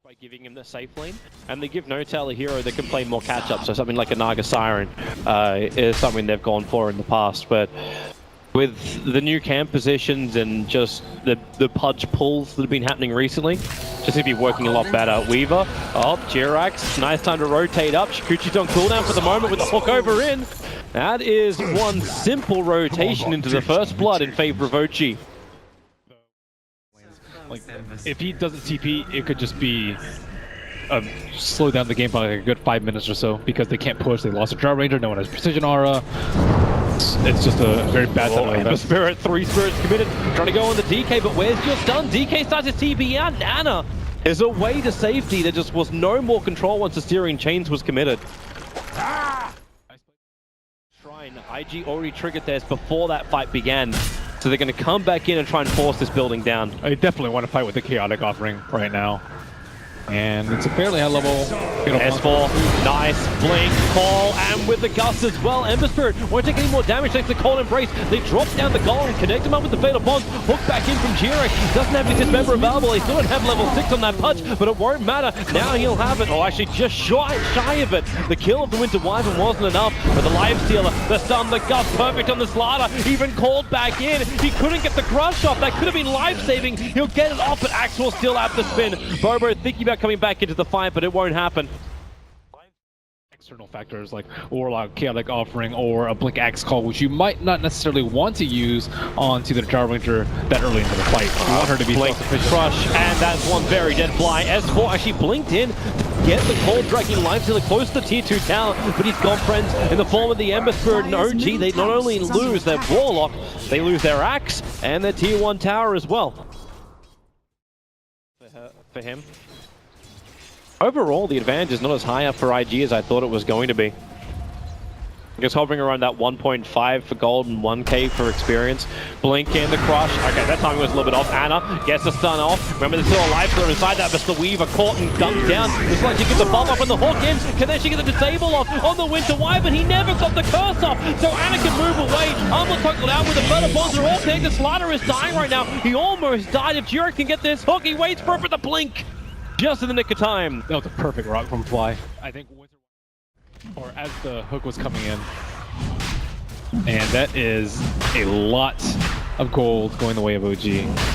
by giving him the safe lane, and they give Notel a hero that can play more catch-up, so something like a Naga Siren is something they've gone for in the past. But with the new camp positions and just the pudge pulls that have been happening recently, just to be working a lot better. Weaver, Jirax, nice time to rotate up. Shikuchi's on cooldown for the moment with the hook over in. That is one simple rotation into the first blood in favor of OG. Like, if he doesn't TP, it could just be slow down the game by like a good 5 minutes or so because they can't push. They lost a Draw Ranger, no one has Precision Aura. It's just a very bad time. The Spirit, 3 Spirits committed, trying to go on the DK, but where's your stun? DK starts his TP out. Nana is away to safety. There just was no more control once the steering chains was committed. Shrine, IG already triggered theirs before that fight began. So they're going to come back in and try and force this building down. I definitely want to fight with the Chaotic offering right now. And it's a fairly high level. S4, nice blink, call, and with the gust as well. Ember Spirit won't take any more damage thanks to the Cold Embrace. They drop down the golem, connect him up with the Fatal Bonds, hook back in from Jirax. Doesn't have his Dismember available. He still don't have level 6 on that punch, but it won't matter. Now he'll have it. Oh, actually just shy of it. The kill of the Winter Wyvern wasn't enough, but the Life Stealer, the stun, the gust, perfect on the Slaughter. Even called back in. He couldn't get the crush off. That could have been life-saving. He'll get it off, but Axel still at the spin. Bobo thinking about coming back into the fight, but it won't happen. External factors like Warlock, Chaotic Offering, or a Blink Axe Call, which you might not necessarily want to use onto the Jar Ranger that early into the fight. You want her to be self-sufficient. Crush, and that's one very dead fly. S4 actually blinked in, get the Cold Dragging Life Stealer close to tier 2 tower, but he's got friends in the form of the Ember Spirit and OG. They not only lose their Warlock, they lose their Axe and their tier 1 tower as well. For him. Overall, the advantage is not as high up for IG as I thought it was going to be. Just hovering around that 1.5 for gold and 1k for experience. Blink in the crush. Okay, that timing was a little bit off. Anna gets the stun off. Remember, there's still a life stealer inside that, but the Weaver caught and dunked down. Looks like she gets the bomb up and the hook in. Can then she get the disable off on the Winter Wyvern? He never got the curse off, so Anna can move away. Armor toggled out with the Feather Bonds are all connected. Slaughter is dying right now. He almost died. If Jirax can get this hook, he waits for it for the blink. Just in the nick of time. That was a perfect rock from Fly. I think or as the hook was coming in. And that is a lot of gold going the way of OG.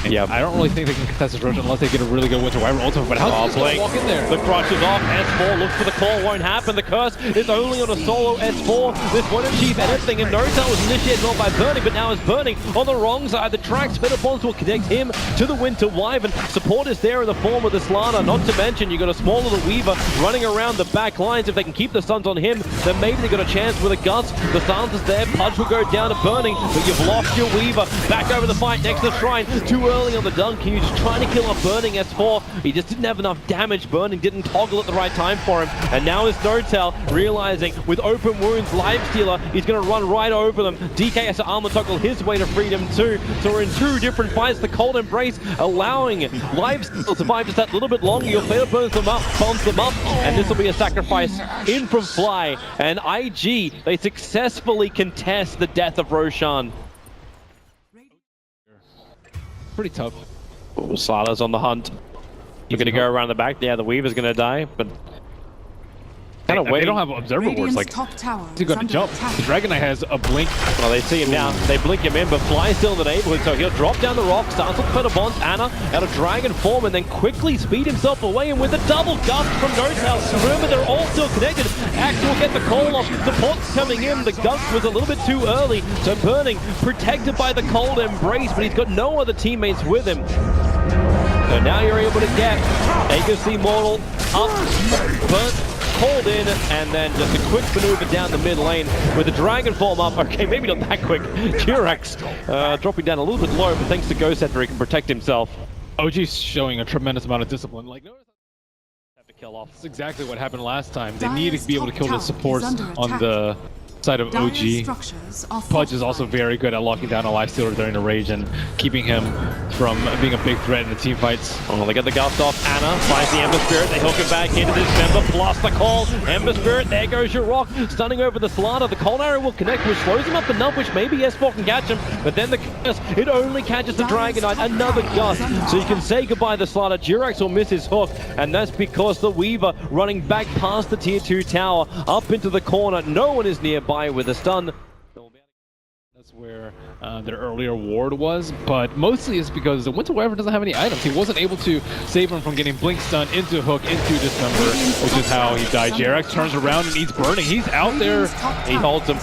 Yeah, I don't really think they can contest this Roach unless they get a really good Winter Wyvern ultimate, but how's he walk in there? The crush is off, S4 looks for the call, won't happen. The curse is only on a solo S4. This one achieve anything, and Notel was initiated on by Burning, but now is Burning on the wrong side. The tracks, Fatal Bonds will connect him to the Winter Wyvern. Support is there in the form of the Slana, not to mention you got a small little Weaver running around the back lines. If they can keep the stuns on him, then maybe they got a chance with a Gust. The stance is there, Pudge will go down to Burning, but you've lost your Weaver. Back over the fight next to the Shrine. Too early on the dunk. He was trying to kill off Burning S4. He just didn't have enough damage. Burning didn't toggle at the right time for him. And now is Notel realizing with open wounds, Life Stealer, he's going to run right over them. DK has to armor toggle his way to freedom too. So we're in two different fights. The Cold Embrace allowing Life Stealer to survive just that little bit longer. Your Fatal burns them up, and this will be a sacrifice in from Fly. And IG, they successfully contest the death of Roshan. Pretty tough. Oh, Slaughter's on the hunt. You're going to go around the back. Yeah, the Weaver's going to die, but kind of waiting. They don't have observer wards. Like, he's going to jump. The Dragon Knight has a blink. Well, they see him now. They blink him in, but Fly's still in the neighborhood, so he'll drop down the rock, starts with Feather Bonds, Anna out of Dragon form, and then quickly speed himself away, and with a double gust from Notel. Remember, they're all still connected. Axe will get the call off. Support's coming in. The gust was a little bit too early, so Burning protected by the Cold Embrace, but he's got no other teammates with him. So now you're able to get Aegis Immortal up, burnt, hold in, and then just a quick maneuver down the mid lane with the Dragon form up. Okay, maybe not that quick. Jirax dropping down a little bit low, but thanks to Ghost Scepter, he can protect himself. OG's showing a tremendous amount of discipline. Like, The kill off. That's exactly what happened last time. They need to be able to kill the supports on the side of OG. Pudge is also very good at locking down a lifestealer during the rage and keeping him from being a big threat in the team fights. Oh, they get the gust off. Anna finds the Ember Spirit. They hook him back into this member, plus the call. Ember Spirit, there goes your rock. Stunning over the Slaughter. The cold arrow will connect, which slows him up enough, which maybe S4 can catch him. But then the curse, it only catches the Dragon Knight. Another gust. So you can say goodbye to the Slaughter. Jirax will miss his hook, and that's because the Weaver running back past the tier 2 tower, up into the corner. No one is nearby with a stun. That's where their earlier ward was, but mostly it's because the Winter Weaver doesn't have any items. He wasn't able to save him from getting blink stun into hook into Dismember, which is how he died. Jirax turns around and eats Burning. He's out there. He holds him.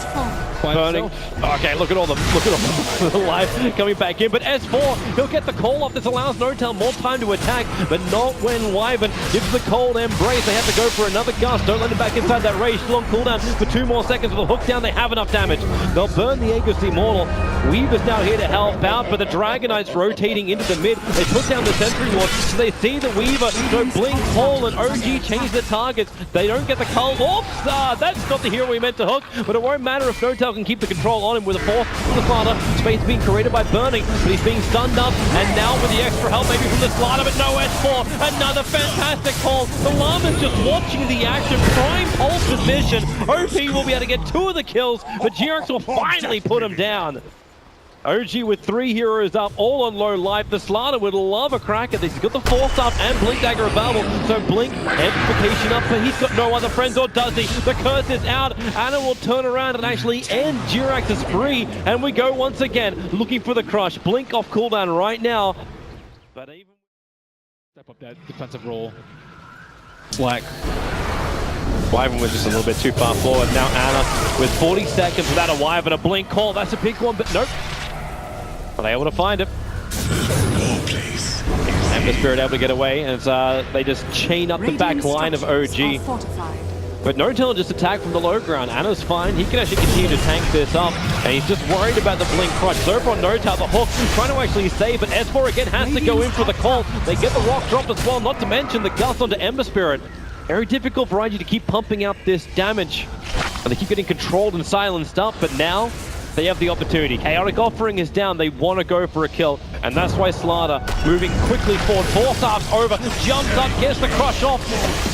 Burning. Okay, look at all the life coming back in. But S4, he'll get the call off. This allows Notel more time to attack, but not when Wyvern gives the cold embrace. They have to go for another gust. Don't let him back inside that rage. Still on cooldown for 2 more seconds with a hook down. They have enough damage. They'll burn the Aegis Immortal. Weaver's now here to help out, but the Dragon Knight's rotating into the mid. They put down the Sentry Ward, so they see the Weaver go blink, hole, and OG change the targets. They don't get the cull. Oops! That's not the hero we meant to hook, but it won't matter if Notel can keep the control on him with a force from the Slaughter. Space being created by Burning, but he's being stunned up, and now with the extra help maybe from the Slaughter, but no S4. Another fantastic call. The Llama's just watching the action. Prime Pulse's mission. OP will be able to get 2 of the kills, but Jirax will finally put him down. OG with 3 heroes up, all on low life. The Slaughter would love a crack at this. He's got the Force up and Blink Dagger available. So Blink, amplification up, but he's got no other friends, or does he? The curse is out. Anna will turn around and actually end Jirax's spree. And we go once again, looking for the crush. Blink off cooldown right now. But even step up that defensive role. Slack. Wyvern was just a little bit too far forward. Now Anna with 40 seconds without a Wyvern, a blink call. That's a big one, but nope. Are they able to find it? Ember Spirit able to get away, and they just chain up the back line of OG. But Notel just attacked from the low ground. Anna's fine. He can actually continue to tank this up, and he's just worried about the blink crush. So over on Notel, the hook, trying to actually save, but S4 again has to go in for the call. They get the rock drop as well, not to mention the gust onto Ember Spirit. Very difficult for IG to keep pumping out this damage. And they keep getting controlled and silenced up, but now they have the opportunity. Chaotic Offering is down. They want to go for a kill, and that's why Slaughter moving quickly forward. Force arms over, jumps up, gets the crush off.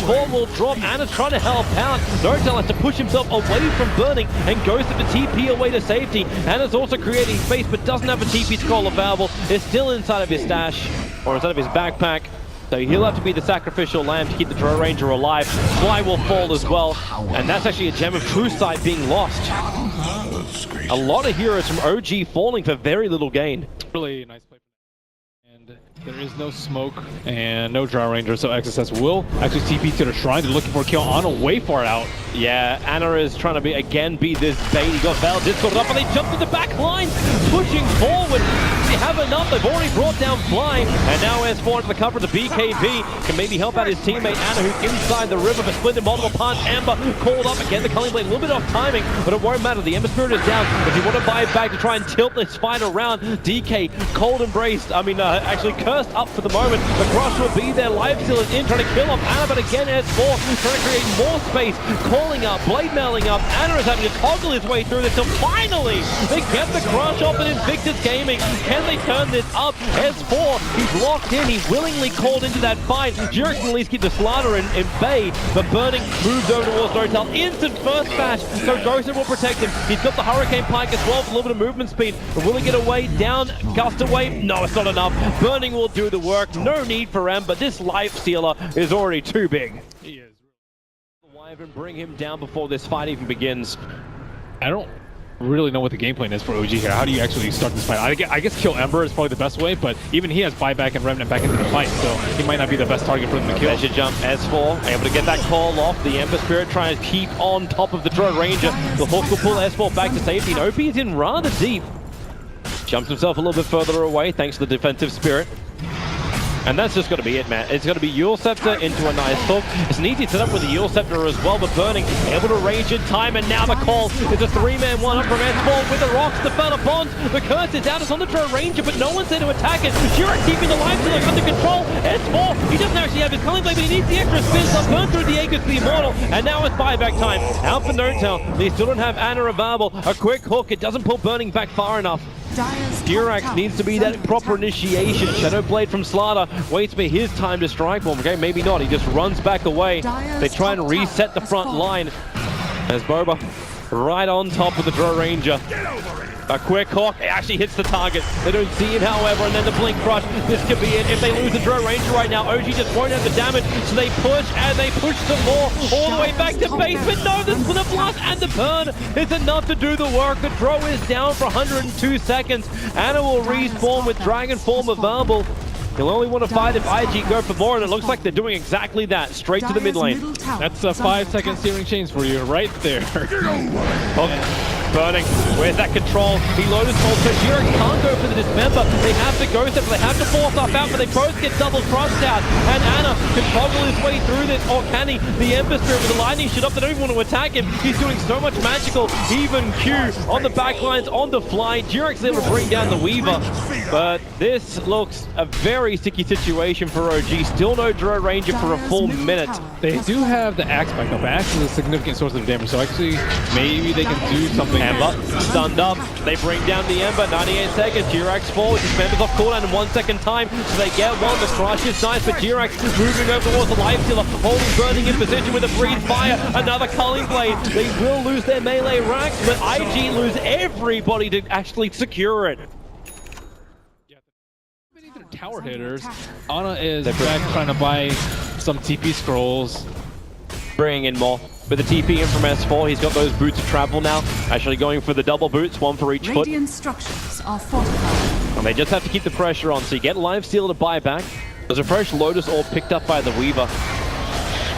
4 will drop. Anna's trying to help out. Notel has to push himself away from Burning and goes to the TP away to safety. Anna's also creating space, but doesn't have a TP scroll available. It's still inside of his stash, or inside of his backpack. So he'll have to be the sacrificial lamb to keep the Drow Ranger alive. Fly will fall as well, and that's actually a Gem of True Sight being lost. A lot of heroes from OG falling for very little gain. Really nice play. And there is no smoke and no Drow Ranger, so XSS will actually TP to the shrine. They're looking for a kill on a way far out. Yeah, Anna is trying to be this bait. He got Val Discord up, and they jumped to the back line, pushing forward. They have enough. They've already brought down Fly, and now S4 into the cover of the BKB. Can maybe help out his teammate Anna, who's inside the river, but split in multiple parts. Amber called up again. The Culling Blade a little bit off timing, but it won't matter. The Ember Spirit is down. If you want to buy it back to try and tilt this fight around, DK cold embraced. Actually cursed up for the moment. The crush will be there. Lifesteal is in, trying to kill off Anna, but again S4 trying to create more space. Calling up, blade mailing up. Anna is having to toggle his way through this, so finally they get the crush off at Invictus Gaming. Can they turn this up? S4, he's locked in. He willingly called into that fight. Jirax can at least keep the Slaughter in bay, but Burning moves over towards Notel. Instant first bash, so Ghosted will protect him. He's got the Hurricane Pike as well with a little bit of movement speed. But will he get away? Down, gust away? No, it's not enough. Burning will do the work. No need for Ember. This Life Stealer is already too big. He is. Wyvern bring him down before this fight even begins. I don't really know what the game plan is for OG here. How do you actually start this fight? I guess kill Ember is probably the best way, but even he has buyback and Remnant back into the fight, so he might not be the best target for them to kill. There's your jump, S4, able to get that call off. The Ember Spirit trying to keep on top of the Drow Ranger. The Hook will pull S4 back to safety, and OP is in rather deep. Jumps himself a little bit further away thanks to the defensive Spirit. And that's just going to be it, man. It's going to be Yule Scepter into a nice hook. It's an easy setup with the Yule Scepter as well, but Burning able to range in time, and now the call is a 3-man 1-up from S4 with the rocks, the Fellow Bonds. The curse is out, it's on the Drow Ranger, but no one's there to attack it. Jurek keeping the life stealer under control. S4, he doesn't actually have his Culling Blade, but he needs the extra spin. They'll burn through the Aegis, the Immortal, and now it's buyback time. Out for NoTel. They still don't have Ana available. A quick hook, it doesn't pull Burning back far enough. Durax needs to be that proper initiation. Shadow Blade from Slaughter waits for his time to strike for him. Okay, maybe not. He just runs back away. They try and reset the front line. As Boba right on top of the Drow Ranger. A quick hawk, it actually hits the target. They don't see him, however, and then the Blink Crush. This could be it. If they lose the Drow Ranger right now, OG just won't have the damage, so they push, and they push some more, all the way back to base, but no, the Splinter Blast and the burn is enough to do the work. The Drow is down for 102 seconds. Ana will respawn with Dragon Form available. He'll only want to fight if IG go for more, and it looks like they're doing exactly that, straight to the mid lane. That's a 5-second steering change for you right there. Okay. Burning, where's that control? He loaded also. Jurek can't go for the Dismember. They have to go there, but they have to force up out, but they both get double crushed out. And Ana can toggle his way through this, or can he? The Ember Spirit with the lightning shit up, they don't even want to attack him. He's doing so much magical, even Q on the backlines, on the fly. Jurek's able to bring down the Weaver, but this looks a very sticky situation for OG. Still no Drow Ranger for a full minute. They do have the Axe back up. Axe is a significant source of damage, so actually maybe they can do something. Ember stunned up. They bring down the Ember. 98 seconds. Jirax forward. Dismembers off cooldown in 1 second time. So they get one. The crush is nice, but Jirax moving over towards the life stealer, holding Burning in position with a breathe fire. Another Culling Blade. They will lose their melee racks, but IG lose everybody to actually secure it. Tower hitters. Ana is back trying to buy some TP scrolls. Bringing in more. With the TP in from S4, he's got those boots of travel now. Actually going for the double boots, one for each foot. Radiant structures are fortified. And they just have to keep the pressure on, so you get Lifesteal to buy back. There's a fresh Lotus Orb picked up by the Weaver.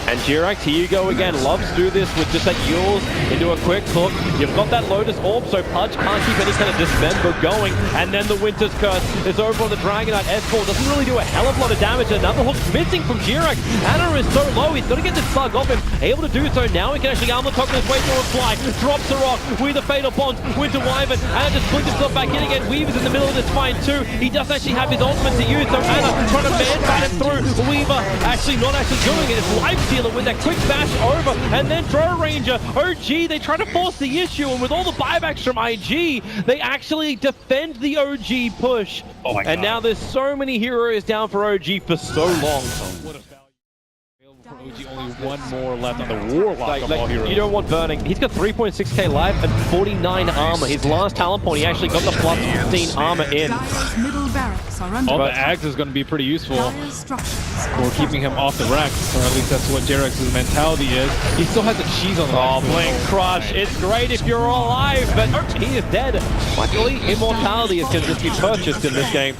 And Jirax, here you go again, loves to do this with just that Yules into a quick hook. You've got that Lotus Orb, so Pudge can't keep any kind of Dismember going. And then the Winter's Curse is over on the Dragonite. S4 doesn't really do a hell of a lot of damage. Another hook missing from Jirax. Ana is so low, he's got to get this bug off him. Able to do so now, he can actually armor toggle his way through a fly. Drops the rock with the Fatal Bonds. Winter Wyvern, Ana just puts himself back in again. Weaver's in the middle of this fight too. He doesn't actually have his ultimate to use, so Ana trying to man-bat him through. Weaver actually not actually doing it. It's Lifestealer with that quick bash over, and then Drow Ranger. OG, they try to force the issue, and with all the buybacks from IG, they actually defend the OG push. Oh my God. And now there's so many heroes down for OG for so long. What a value available for OG. Only one more left on the Warlock of all heroes. You don't want Burning. He's got 3.6k life and 49 armor. His last talent point, he actually got the plus 15 armor in. Middle barracks are under The Axe is going to be pretty useful for keeping him off the Rex, or at least that's what Jirax's mentality is. He still has a cheese on the Oh, Blink Crush. It's great if you're alive, but he is dead. Luckily, immortality can just be purchased in this game.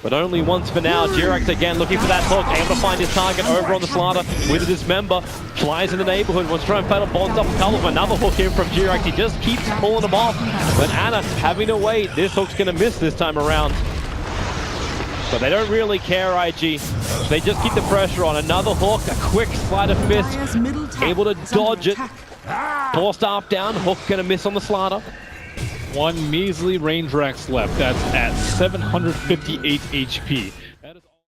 But only once for now. Jirax again looking for that hook, able to find his target over on the Slaughter with a Dismember. Flies in the neighborhood, wants to try and Fatal Bonds up a couple of another hook in from Jirax. He just keeps pulling them off. But Ana having to wait. This hook's going to miss this time around. But they don't really care, IG. They just keep the pressure on. Another hook, a quick sleight of fist. Able to dodge it. Four staff down, hook going to miss on the Slaughter. One measly range Rex left. That's at 758 HP. That is all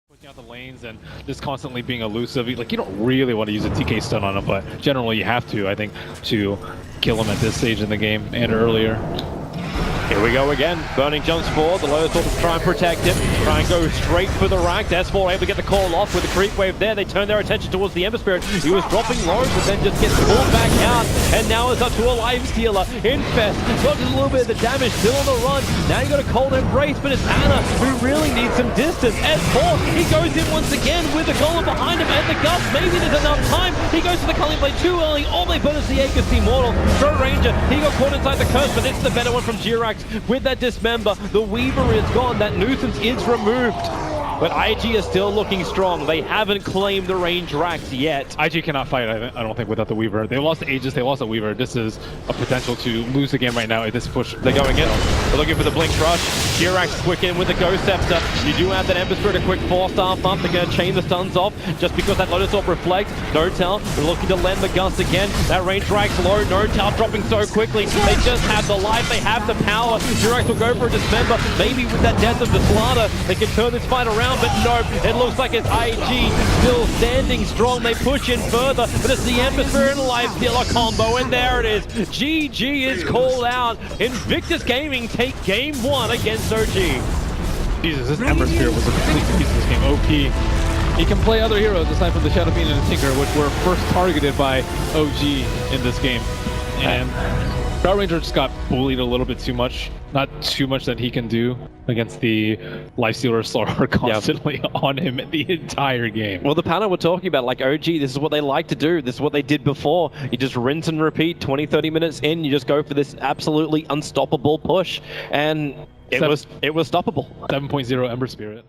pushing out the lanes and just constantly being elusive. Like, you don't really want to use a TK stun on him, but generally you have to, I think, to kill him at this stage in the game and earlier. Here we go again. Burning jumps forward. The Lotus Orb try and protect him. Try and go straight for the rack. S4 able to get the call off with the creep wave there. They turn their attention towards the Ember Spirit. He was dropping low, but then just gets pulled back out. And now it's up to a Lifestealer. Infest got just a little bit of the damage. Still on the run. Now you got a Cold Embrace, but it's Ana who really needs some distance. S4, he goes in once again with the Golem behind him and the Guts. Maybe there's enough time. He goes to the Culling Blade too early. All they bonus the Aegis Immortal. Drow Ranger, he got caught inside the curse, but it's the better one from Jirax. With that Dismember, the Weaver is gone. That nuisance is removed. but IG is still looking strong. They haven't claimed the range racks yet. IG cannot fight, I don't think, without the Weaver. They lost the Aegis, they lost the Weaver. This is a potential to lose the game right now if this push. They're going in. They're looking for the Blink Rush. Kirax quick in with the Ghost Scepter. You do have that Ember Spirit, a quick 4-star bump. They're going to chain the stuns off just because that Lotus Orb reflects. Notel, they're looking to lend the Gust again. That range rack's low. Notel dropping so quickly. They just have the life, they have the power. Kirax will go for a Dismember. Maybe with that death of the Slaughter, they can turn this fight around, but no, it looks like it's IG still standing strong. They push in further, but it's the Ember Spirit and Life Stealer combo, and there it is. GG is called out. Invictus Gaming take game 1 against OG. Jesus, this Ember Spirit was a complete piece of this game. OP. He can play other heroes aside from the Shadow Fiend and the Tinker, which were first targeted by OG in this game. And Power Ranger just got bullied a little bit too much. Not too much that he can do against the Lifestealer Slaughter constantly on him the entire game. Well, the panel we're talking about, like OG, this is what they like to do. This is what they did before. You just rinse and repeat, 20, 30 minutes in, you just go for this absolutely unstoppable push. And it was stoppable. 7.0 Ember Spirit.